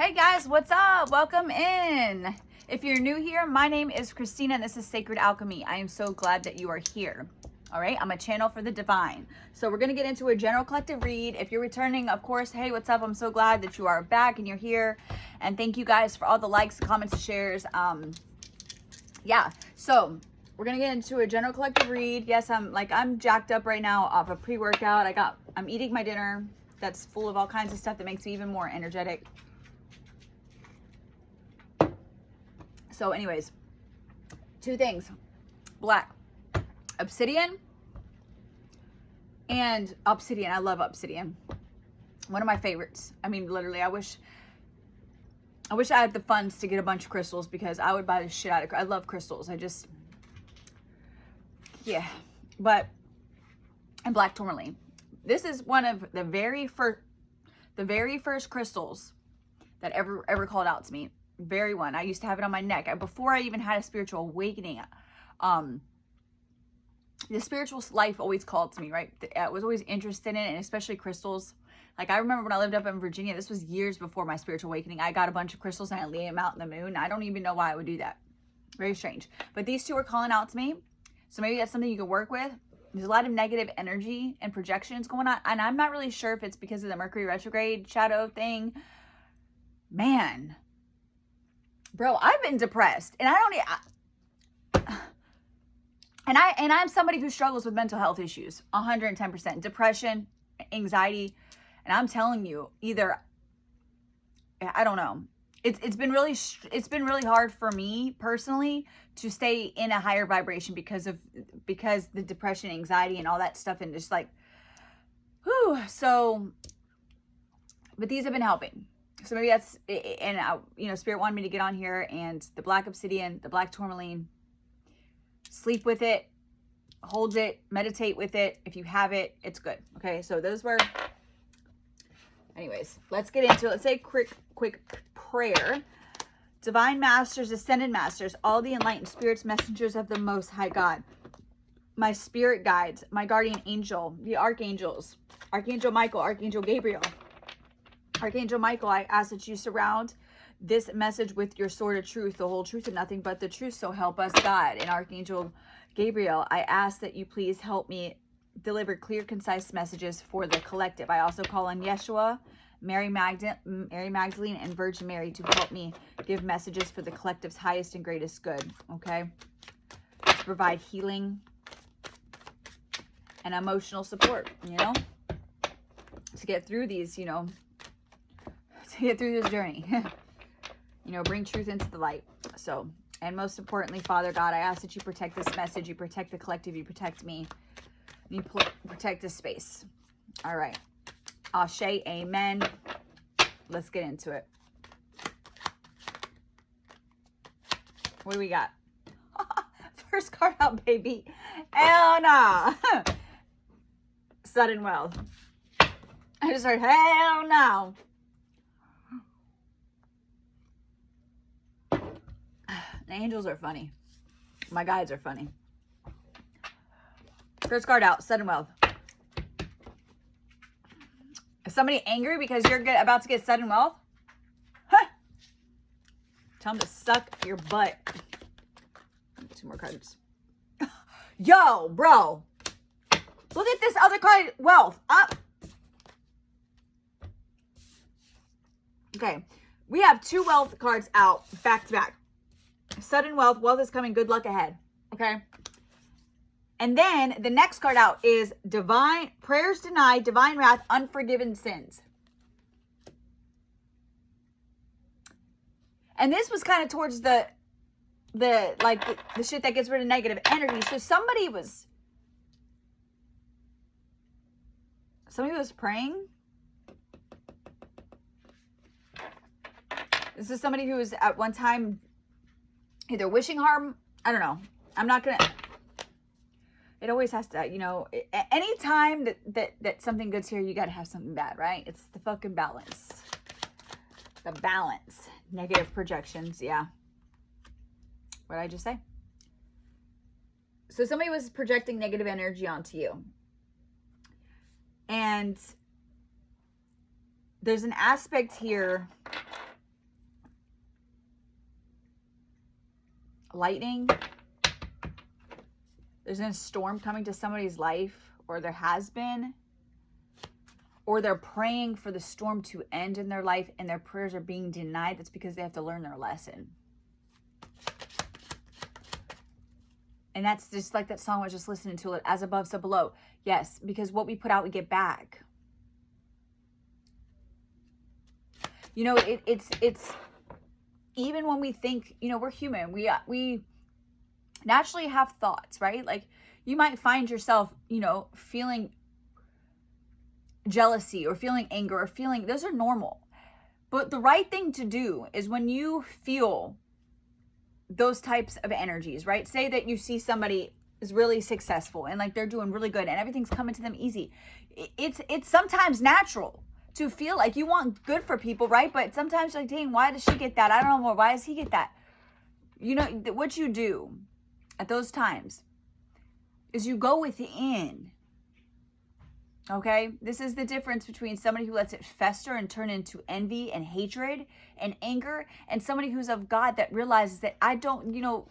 Hey guys, what's up? Welcome in. If you're new here, my name is Christina and this is Sacred Alchemy. I am so glad that you are here. All right, I'm a channel for the divine. So we're going to get into a general collective read. If you're returning, of course, hey, what's up? I'm so glad that you are back and you're here. And thank you guys for all the likes, comments, and shares. Yeah, so we're going to get into a general collective read. Yes, I'm jacked up right now off a pre-workout. I'm eating my dinner that's full of all kinds of stuff that makes me even more energetic. So anyways, two things, black, obsidian, and obsidian. I love obsidian. One of my favorites. I mean, literally, I wish I had the funds to get a bunch of crystals because I would buy the shit out of, I love crystals. Yeah, and black tourmaline. This is one of the very first crystals that ever called out to me. Very one. I used to have it on my neck before I even had a spiritual awakening. The spiritual life always called to me, right? I was always interested in it, and especially crystals. Like I remember when I lived up in Virginia, this was years before my spiritual awakening. I got a bunch of crystals and I laid them out in the moon. I don't even know why I would do that. Very strange. But these two are calling out to me. So maybe that's something you can work with. There's a lot of negative energy and projections going on. And I'm not really sure if it's because of the Mercury retrograde shadow thing. Man. Bro, I've been depressed, and I'm somebody who struggles with mental health issues, 110%, depression, anxiety, and I'm telling you, I don't know. It's been really hard for me personally to stay in a higher vibration because the depression, anxiety, and all that stuff, and just like, whew. So, but these have been helping. So maybe that's, and Spirit wanted me to get on here, and the black obsidian, the black tourmaline, sleep with it, hold it, meditate with it. If you have it, it's good. Okay, so those were, anyways, let's get into it. Let's say a quick prayer. Divine masters, ascended masters, all the enlightened spirits, messengers of the Most High God, my spirit guides, my guardian angel, the archangels, Archangel Michael, Archangel Gabriel. Archangel Michael, I ask that you surround this message with your sword of truth, the whole truth and nothing but the truth, so help us God. And Archangel Gabriel, I ask that you please help me deliver clear, concise messages for the collective. I also call on Yeshua, Mary Magdalene, and Virgin Mary to help me give messages for the collective's highest and greatest good, okay? To provide healing and emotional support, to get through these, to get through this journey, bring truth into the light. So, and most importantly, Father God, I ask that you protect this message, you protect the collective, you protect me, you protect this space. All right. Ashe, amen. Let's get into it. What do we got? First card out, baby. Hell no. Sudden wealth. I just heard, hell no. The angels are funny. My guides are funny. First card out, sudden wealth. Is somebody angry because you're about to get sudden wealth? Huh. Tell them to suck your butt. Two more cards. Yo, bro. Look at this other card, wealth. Up. Okay. We have two wealth cards out back to back. Sudden wealth. Wealth is coming. Good luck ahead. Okay. And then the next card out is divine prayers denied, divine wrath, unforgiven sins. And this was kind of towards the shit that gets rid of negative energy. So somebody was praying. This is somebody who was at one time either wishing harm. I don't know. I'm not going to. It always has to, any time that something good's here, you got to have something bad, right? It's the fucking balance. The balance. Negative projections. Yeah. What did I just say? So somebody was projecting negative energy onto you. And there's an aspect here lightning. There's a storm coming to somebody's life, or there has been, or they're praying for the storm to end in their life and their prayers are being denied. That's because they have to learn their lesson. And that's just like that song I was just listening to, it, as above, so below. Yes, because what we put out, we get back. You know, it's even when we think, you know, we're human. We naturally have thoughts, right? Like you might find yourself, you know, feeling jealousy or feeling anger or feeling, those are normal. But the right thing to do is when you feel those types of energies, right? Say that you see somebody is really successful and like they're doing really good and everything's coming to them easy. It's sometimes natural to feel like you want good for people, right? But sometimes like, dang, why does she get that? I don't know, why does he get that? You know, what you do at those times is you go within. Okay? This is the difference between somebody who lets it fester and turn into envy and hatred and anger, and somebody who's of God that realizes that I don't, you know,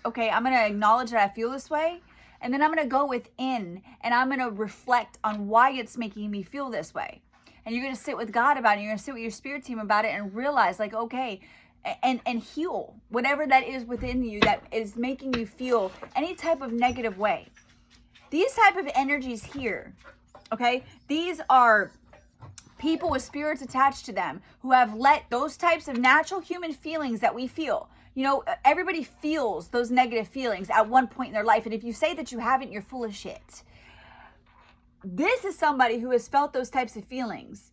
okay, I'm going to acknowledge that I feel this way, and then I'm going to go within and I'm going to reflect on why it's making me feel this way. And you're going to sit with God about it. You're going to sit with your spirit team about it and realize like, okay, and heal whatever that is within you that is making you feel any type of negative way. These type of energies here, okay, these are people with spirits attached to them who have let those types of natural human feelings that we feel, you know, everybody feels those negative feelings at one point in their life. And if you say that you haven't, you're full of shit. This is somebody who has felt those types of feelings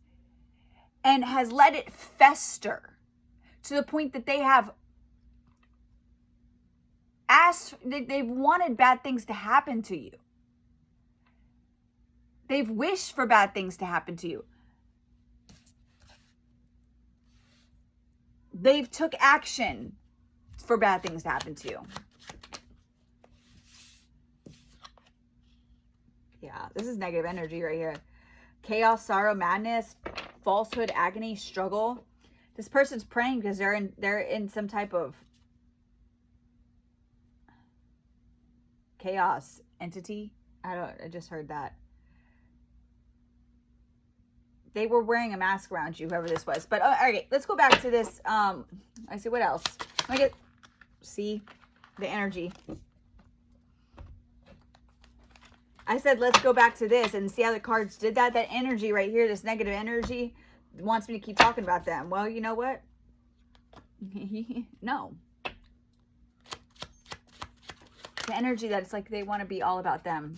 and has let it fester to the point that they have they've wanted bad things to happen to you. They've wished for bad things to happen to you. They've took action for bad things to happen to you. Yeah, this is negative energy right here. Chaos, sorrow, madness, falsehood, agony, struggle. This person's praying because they're in some type of chaos entity. I just heard that. They were wearing a mask around you, whoever this was. But all right, let's go back to this. I see what else. See the energy. I said, let's go back to this and see how the cards did that. That energy right here, this negative energy, wants me to keep talking about them. Well, you know what? No. The energy that it's like they want to be all about them.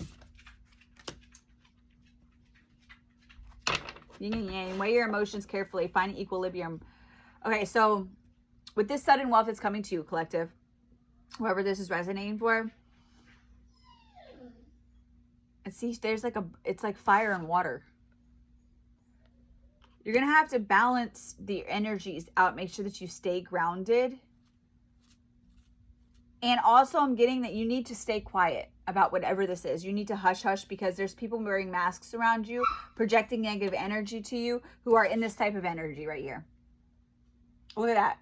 Yin and yang. Weigh your emotions carefully. Find equilibrium. Okay, so with this sudden wealth that's coming to you, collective, whoever this is resonating for, and see, there's like it's like fire and water. You're going to have to balance the energies out. Make sure that you stay grounded. And also I'm getting that you need to stay quiet about whatever this is. You need to hush hush because there's people wearing masks around you, projecting negative energy to you who are in this type of energy right here. Look at that.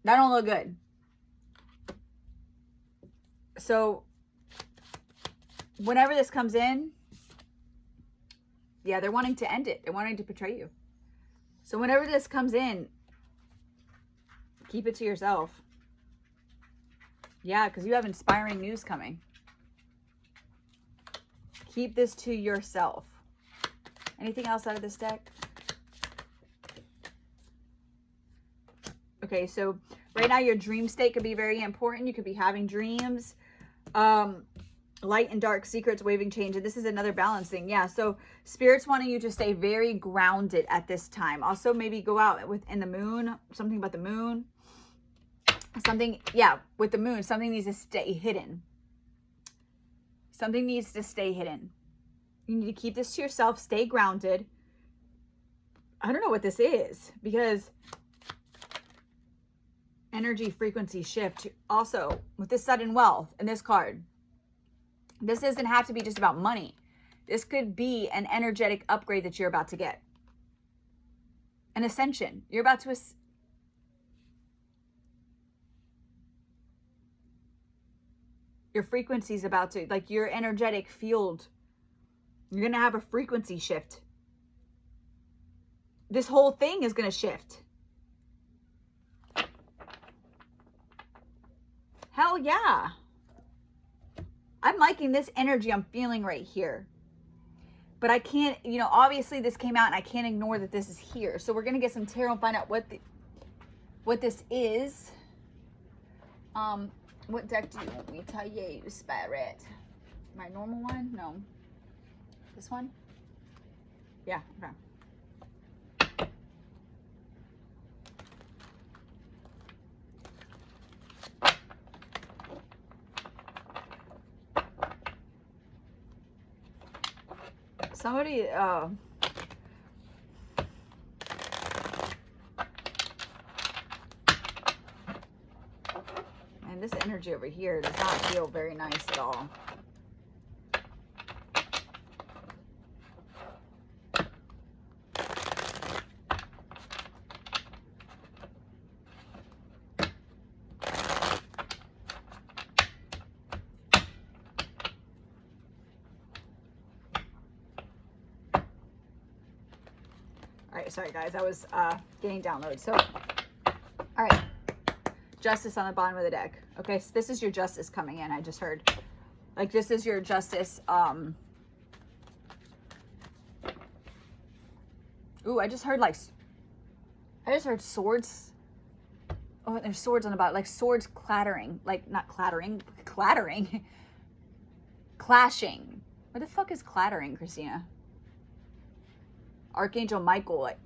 That don't look good. So whenever this comes in, yeah, they're wanting to end it. They're wanting to betray you. So whenever this comes in, keep it to yourself. Yeah, because you have inspiring news coming. Keep this to yourself. Anything else out of this deck? Okay, so right now your dream state could be very important. You could be having dreams. Light and dark secrets, waving change. And this is another balancing. Yeah, so Spirit's wanting you to stay very grounded at this time. Also, maybe go out in the moon. Something about the moon. Something, yeah, with the moon. Something needs to stay hidden. Something needs to stay hidden. You need to keep this to yourself. Stay grounded. I don't know what this is. Because energy, frequency shift. Also, with this sudden wealth and this card, this doesn't have to be just about money. This could be an energetic upgrade that you're about to get. An ascension. You're about to Your frequency's about to, like your energetic field, you're going to have a frequency shift. This whole thing is going to shift. Hell yeah. I'm liking this energy I'm feeling right here. But I can't, you know, obviously this came out and I can't ignore that this is here. So we're going to get some tarot and find out what this is. What deck do you want me to use, Spirit? My normal one? No. This one? Yeah, okay. Somebody, man, this energy over here does not feel very nice at all. Sorry guys, I was getting downloads. So, all right, justice on the bottom of the deck. Okay, so this is your justice coming in. I just heard, like, this is your justice. Ooh, I just heard swords. Oh, there's swords on the bottom, like swords clattering, like not clattering, clattering, clashing. What the fuck is clattering, Christina? Archangel Michael, like,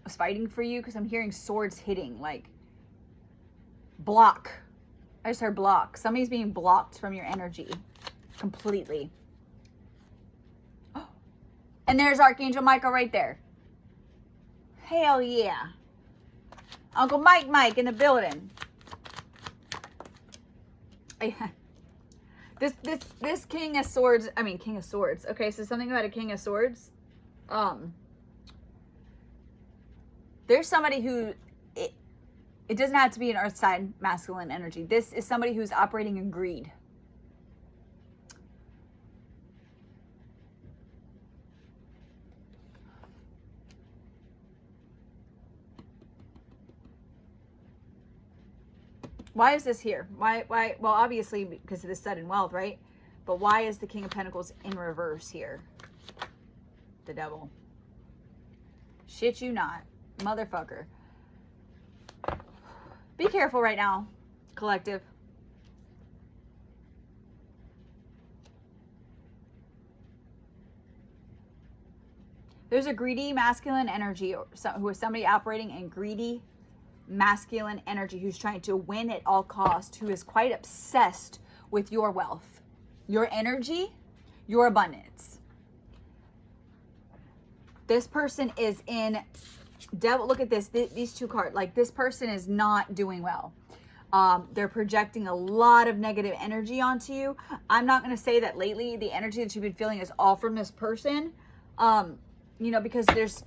was fighting for you, because I'm hearing swords hitting, like, block. I just heard block. Somebody's being blocked from your energy completely. Oh, and there's Archangel Michael right there. Hell yeah. Uncle Mike in the building. This King of Swords, King of Swords. Okay, so something about a King of Swords. There's somebody who, it doesn't have to be an earth side masculine energy. This is somebody who's operating in greed. Why is this here? Why? Well, obviously because of the sudden wealth, right? But why is the King of Pentacles in reverse here? The devil. Shit you not. Motherfucker. Be careful right now, collective. There's a greedy masculine energy, who is somebody operating in greedy masculine energy, who's trying to win at all costs, who is quite obsessed with your wealth, your energy, your abundance. This person is in devil. Look at this, these two cards. Like, this person is not doing well. They're projecting a lot of negative energy onto you. I'm not going to say that lately the energy that you've been feeling is all from this person, you know, because there's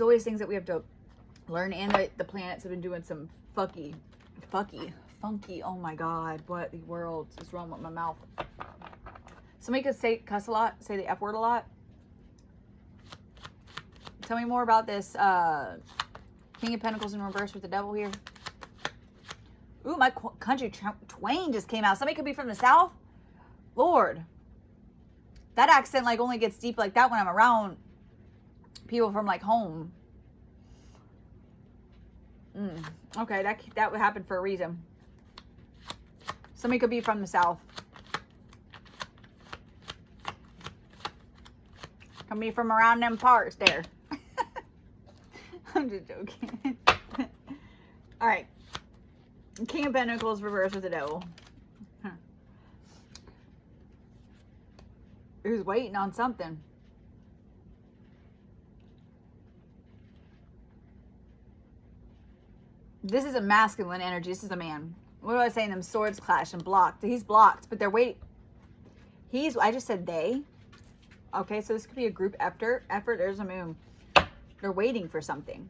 always things that we have to learn, and the planets have been doing some funky, oh my God, what the world is wrong with my mouth? Somebody could cuss a lot, say the F word a lot. Tell me more about this King of Pentacles in reverse with the devil here. Ooh, my country twain just came out. Somebody could be from the South. Lord. That accent, like, only gets deep like that when I'm around people from, like, home. Okay, that would happen for a reason. Somebody could be from the South. Can be from around them parts there. I'm just joking. All right. King of Pentacles reversed with the devil. Who's waiting on something? This is a masculine energy. This is a man. What do I say? Them swords clash and blocked. He's blocked, but they're waiting. I just said they. Okay, so this could be a group effort. There's a moon. They're waiting for something.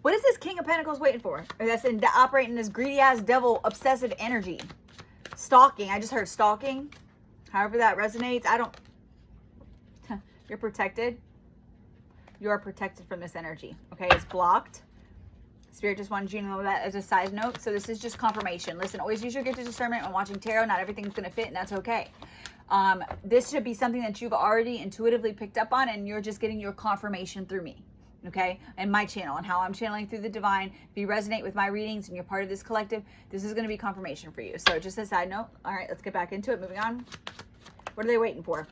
What is this King of Pentacles waiting for? That's operating this greedy ass devil obsessive energy. Stalking. I just heard stalking. However that resonates. I don't. You're protected. You are protected from this energy. Okay, it's blocked. Spirit just wanted you to know that as a side note. So this is just confirmation. Listen, always use your gift of discernment when watching tarot. Not everything's going to fit, and that's okay. This should be something that you've already intuitively picked up on, and you're just getting your confirmation through me. Okay, and my channel and how I'm channeling through the divine. If you resonate with my readings and you're part of this collective, this is going to be confirmation for you. So just a side note. All right, let's get back into it. Moving on. What are they waiting for?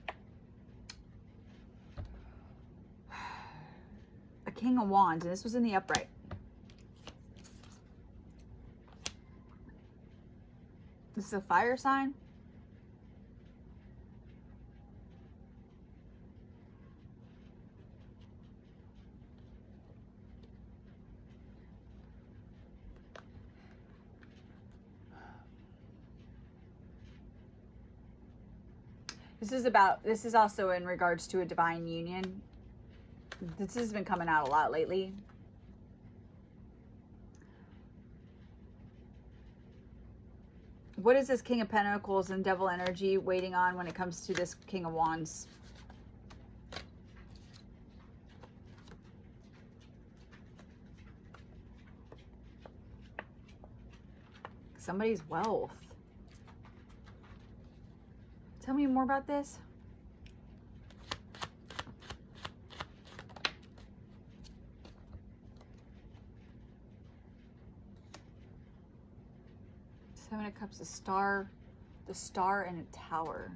A King of Wands, and this was in the upright. This is a fire sign. This is also in regards to a divine union. This has been coming out a lot lately. What is this King of Pentacles and Devil energy waiting on when it comes to this King of Wands? Somebody's wealth. Tell me more about this. Seven of Cups, the star and a tower.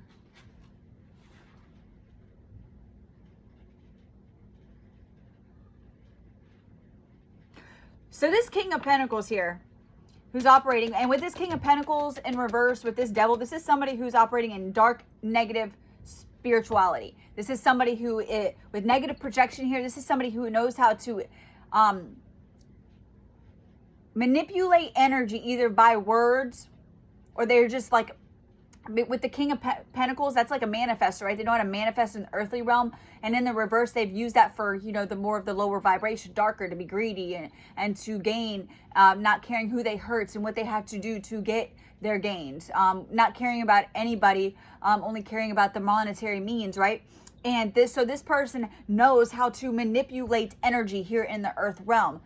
So this King of Pentacles here, who's operating, and with this King of Pentacles in reverse with this devil, this is somebody who's operating in dark, negative spirituality. This is somebody who, with negative projection here, this is somebody who knows how to manipulate energy either by words, or they're just like, with the King of Pentacles, that's like a manifestor, right? They know how to manifest in the earthly realm. And in the reverse, they've used that for, you know, the more of the lower vibration, darker, to be greedy and to gain, not caring who they hurt and what they have to do to get their gains. Not caring about anybody, only caring about the monetary means, right? And so this person knows how to manipulate energy here in the earth realm.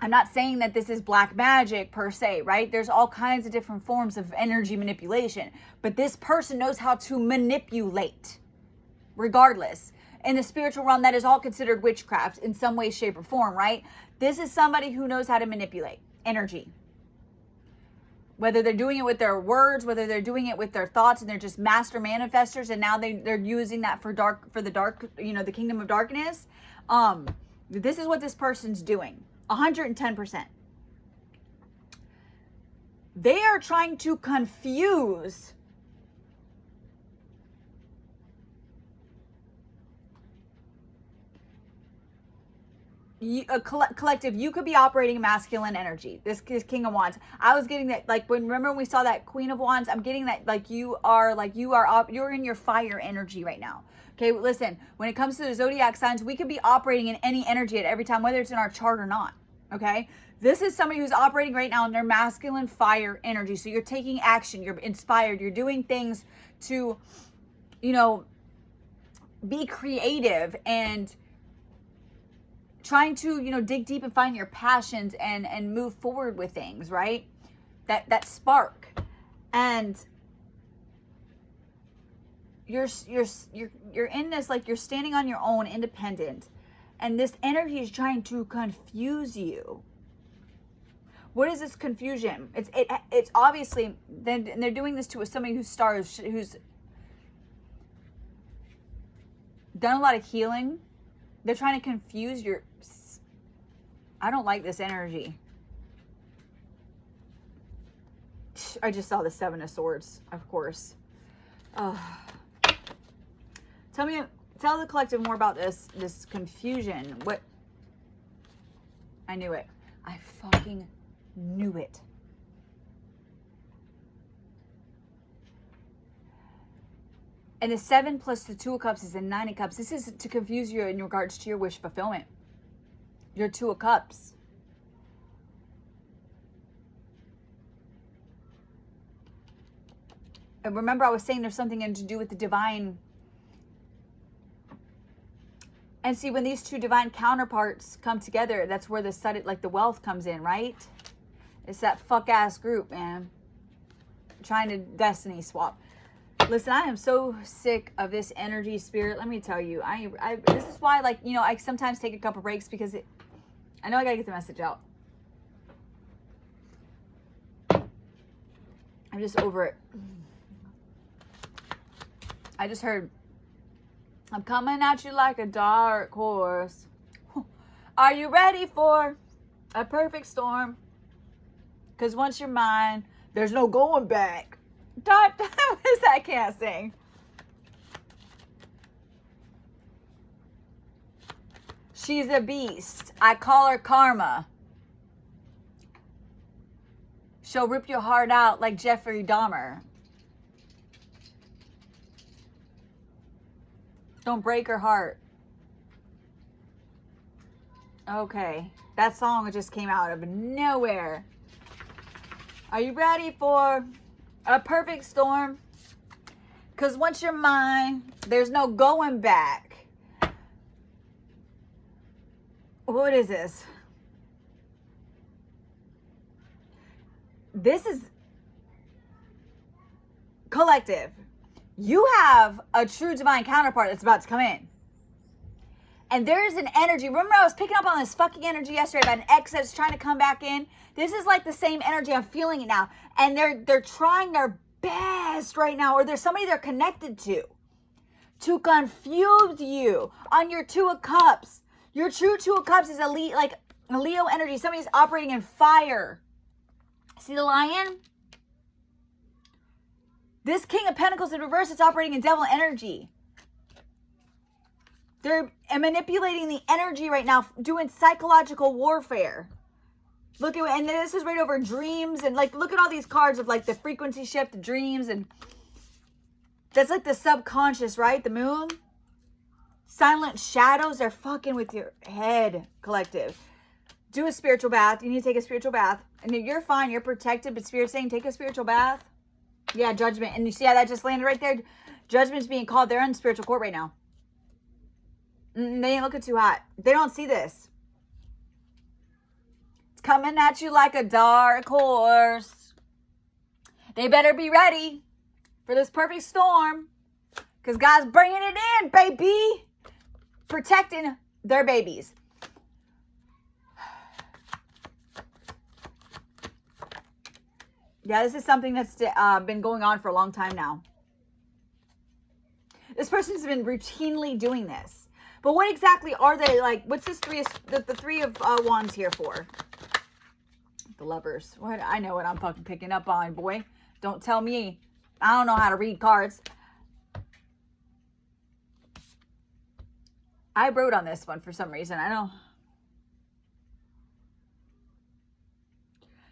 I'm not saying that this is black magic per se, right? There's all kinds of different forms of energy manipulation, but this person knows how to manipulate regardless. In the spiritual realm, that is all considered witchcraft in some way, shape, or form, right? This is somebody who knows how to manipulate energy. Whether they're doing it with their words, whether they're doing it with their thoughts, and they're just master manifestors, and now they're using that for the dark, you know, the kingdom of darkness. This is what this person's doing. 110%. They are trying to confuse a collective. You could be operating masculine energy. This is King of Wands. I was getting that, like, remember when we saw that Queen of Wands? I'm getting that, you're in your fire energy right now. Okay, listen, when it comes to the zodiac signs, we could be operating in any energy at every time, whether it's in our chart or not. Okay, this is somebody who's operating right now in their masculine fire energy. So you're taking action, you're inspired, you're doing things to, you know, be creative and trying to, you know, dig deep and find your passions and move forward with things, right? That spark. And you're in this, like, you're standing on your own, independent, and this energy is trying to confuse you. What is this confusion? It's obviously, they're doing this to somebody who's done a lot of healing. They're trying to confuse your, I don't like this energy. I just saw the Seven of Swords, of course. Tell the collective more about this confusion. What? I knew it. I fucking knew it. And the 7 plus the 2 of Cups is a 9 of Cups. This is to confuse you in regards to your wish fulfillment. Your 2 of Cups. And remember, I was saying there's something to do with the divine. And see, when these two divine counterparts come together, that's where the sudden, like the wealth comes in, right? It's that fuck ass group, man, trying to destiny swap. Listen, I am so sick of this energy, spirit. Let me tell you, this is why, like, you know, I sometimes take a couple breaks because I know I gotta get the message out. I'm just over it. I just heard, I'm coming at you like a dark horse. Are you ready for a perfect storm? Because once you're mine, there's no going back. What is that? I can't sing. She's a beast. I call her Karma. She'll rip your heart out like Jeffrey Dahmer. Don't break her heart. Okay. That song just came out of nowhere. Are you ready for a perfect storm? Because once you're mine, there's no going back. What is this? This is collective. You have a true divine counterpart that's about to come in. And there's an energy. Remember, I was picking up on this fucking energy yesterday about an ex that's trying to come back in. This is like the same energy. I'm feeling it now. And they're trying their best right now, or there's somebody they're connected to confuse you on your Two of Cups. Your true Two of Cups is a Leo energy. Somebody's operating in fire. See the lion? This King of Pentacles in reverse is operating in devil energy. They're manipulating the energy right now, doing psychological warfare. Look at, and this is right over dreams, and like, look at all these cards of like the frequency shift, the dreams, and that's like the subconscious, right? The moon. Silent shadows are fucking with your head, collective. Do a spiritual bath. You need to take a spiritual bath. And you're fine. You're protected. But Spirit's saying, take a spiritual bath. Yeah, judgment. And you see how that just landed right there? Judgment's being called. They're in spiritual court right now. They ain't looking too hot. They don't see this. It's coming at you like a dark horse. They better be ready for this perfect storm. Because God's bringing it in, baby. Protecting their babies. Yeah, this is something that's been going on for a long time now. This person's been routinely doing this. But what exactly are they, like, what's this the Three of Wands here for? The Lovers. What? I know what I'm fucking picking up on, boy. Don't tell me. I don't know how to read cards. I wrote on this one for some reason. I don't.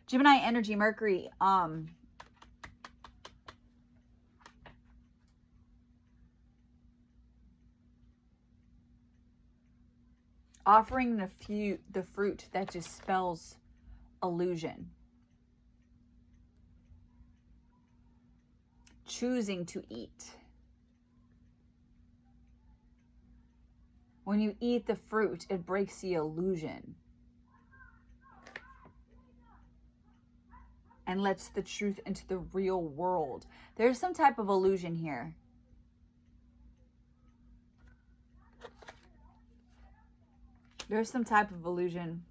Gemini energy, Mercury. Offering the fruit that dispels illusion. Choosing to eat. When you eat the fruit, it breaks the illusion. And lets the truth into the real world. There's some type of illusion here. There's some type of illusion.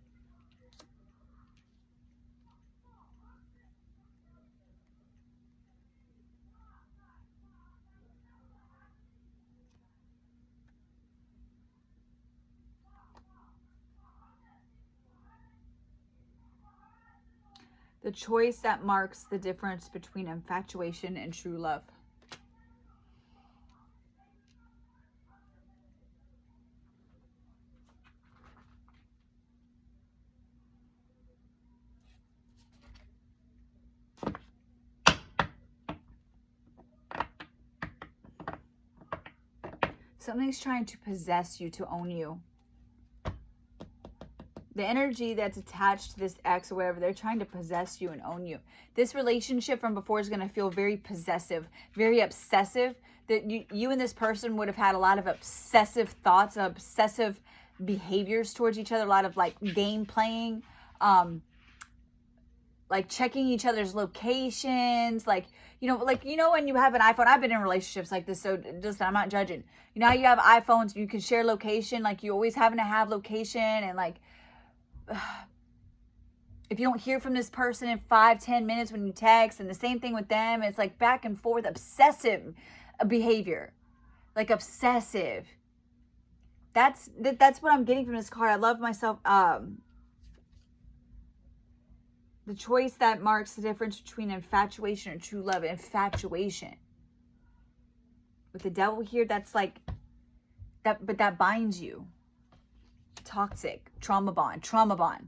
The choice that marks the difference between infatuation and true love. Something's trying to possess you, to own you. The energy that's attached to this ex or whatever, they're trying to possess you and own you. This relationship from before is going to feel very possessive, very obsessive. That you and this person would have had a lot of obsessive thoughts, obsessive behaviors towards each other, a lot of like game playing, like checking each other's locations, like when you have an iPhone. I've been in relationships like this, so just, I'm not judging. You know how you have iPhones, you can share location, like you always having to have location, and like if you don't hear from this person in 5-10 minutes when you text, and the same thing with them, it's like back and forth, obsessive behavior, like obsessive. That's what I'm getting from this card. I love myself. The choice that marks the difference between infatuation and true love. Infatuation. With the devil here, that's like that, but that binds you. Toxic. Trauma bond. Trauma bond.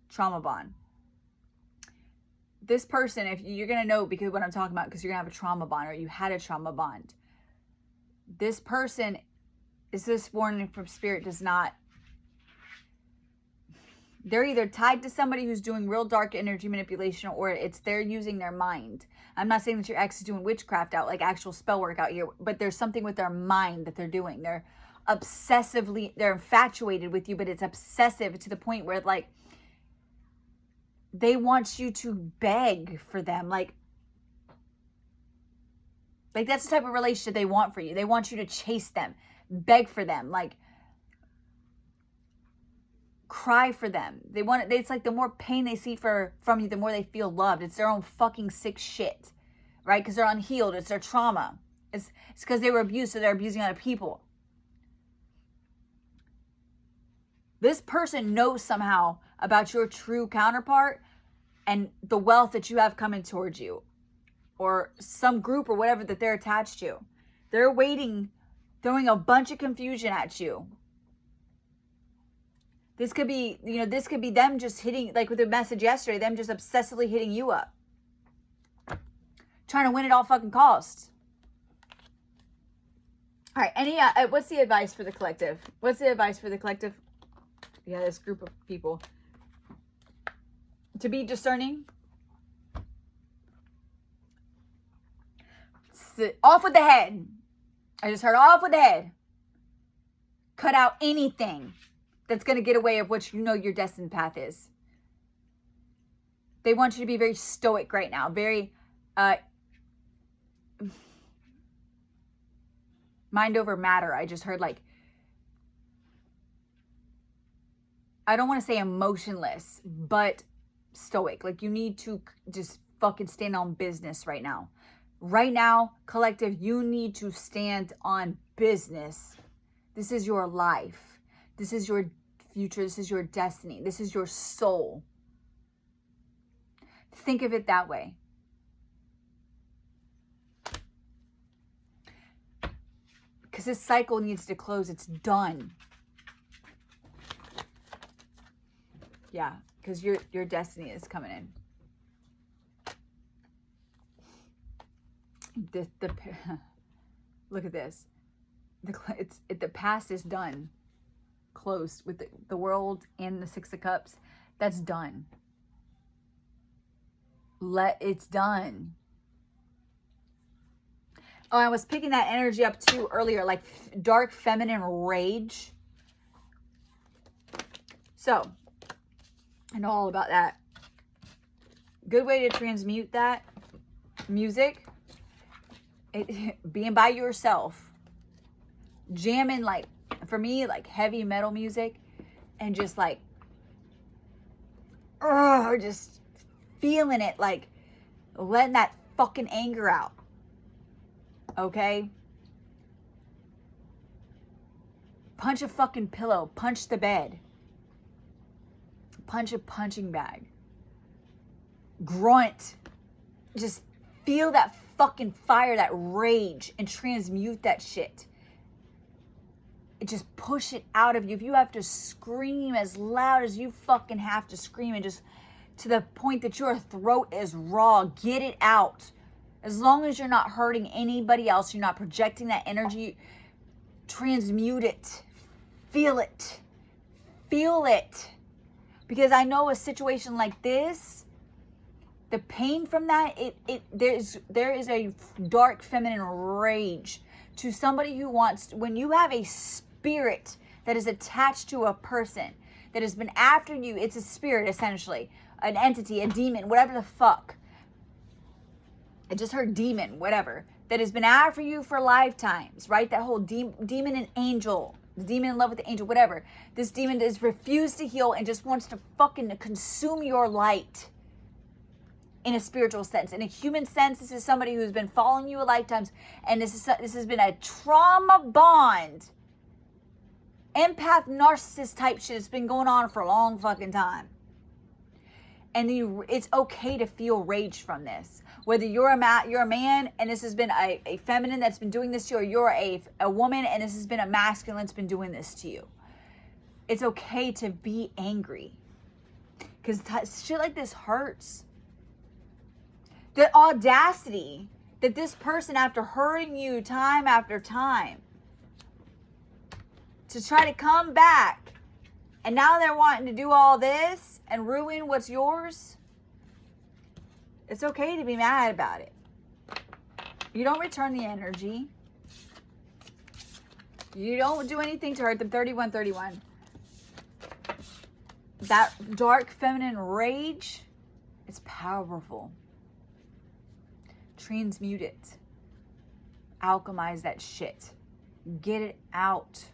Trauma bond. This person, if you're going to know because what I'm talking about, because you're going to have a trauma bond, or you had a trauma bond. This person, is this warning from spirit, does not, they're either tied to somebody who's doing real dark energy manipulation, or it's they're using their mind. I'm not saying that your ex is doing witchcraft out, like actual spell work out here, but there's something with their mind that they're doing. They're infatuated with you, but it's obsessive to the point where like they want you to beg for them. Like that's the type of relationship they want for you. They want you to chase them, beg for them, like cry for them. They want it. It's like the more pain they see from you, the more they feel loved. It's their own fucking sick shit, right? Because they're unhealed. It's their trauma. It's because they were abused, so they're abusing other people. This person knows somehow about your true counterpart and the wealth that you have coming towards you, or some group or whatever that they're attached to. They're waiting, throwing a bunch of confusion at you. This could be, this could be them just hitting, like with the message yesterday, them just obsessively hitting you up. Trying to win at all fucking costs. All right, what's the advice for the collective? What's the advice for the collective? Yeah, this group of people. To be discerning. Off with the head. I just heard off with the head. Cut out anything that's going to get away of what your destined path is. They want you to be very stoic right now. Very mind over matter. I just heard like, I don't want to say emotionless, but stoic. Like you need to just fucking stand on business right now. Right now, collective, you need to stand on business. This is your life. This is your future. This is your destiny. This is your soul. Think of it that way. Because this cycle needs to close. It's done. Yeah, because your destiny is coming in. Look at this. The past is done. Closed with the world and the Six of Cups. That's done. It's done. Oh, I was picking that energy up too earlier, like dark feminine rage. So, I know all about that. Good way to transmute that. Music. Being by yourself. Jamming, like, for me, like heavy metal music. And just like, just feeling it, like letting that fucking anger out. Okay? Punch a fucking pillow. Punch the bed. Punch a punching bag. Grunt. Just feel that fucking fire, that rage, and transmute that shit. Just push it out of you. If you have to scream as loud as you fucking have to scream, and just to the point that your throat is raw, get it out. As long as you're not hurting anybody else, you're not projecting that energy, transmute it. Feel it. feel it. Because I know a situation like this, the pain from that, there is a dark feminine rage to somebody who wants, when you have a spirit that is attached to a person that has been after you, it's a spirit essentially, an entity, a demon, whatever the fuck. I just heard demon, whatever, that has been after you for lifetimes, right? That whole demon and angel, the demon in love with the angel, whatever. This demon has refused to heal and just wants to fucking consume your light in a spiritual sense. In a human sense, this is somebody who's been following you a lifetime, and this has been a trauma bond, empath, narcissist type shit. It's been going on for a long fucking time. And it's okay to feel rage from this. Whether you're a man and this has been a feminine that's been doing this to you, or you're a woman and this has been a masculine that's been doing this to you. It's okay to be angry. Because shit like this hurts. The audacity that this person, after hurting you time after time, to try to come back, and now they're wanting to do all this and ruin what's yours. It's okay to be mad about it. You don't return the energy. You don't do anything to hurt them. 3131. That dark feminine rage, it's powerful. Transmute it. Alchemize that shit. Get it out.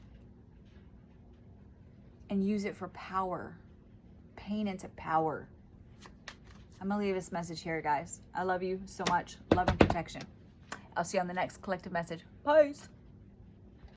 And use it for power. Pain into power. I'm going to leave this message here, guys. I love you so much. Love and protection. I'll see you on the next collective message. Peace.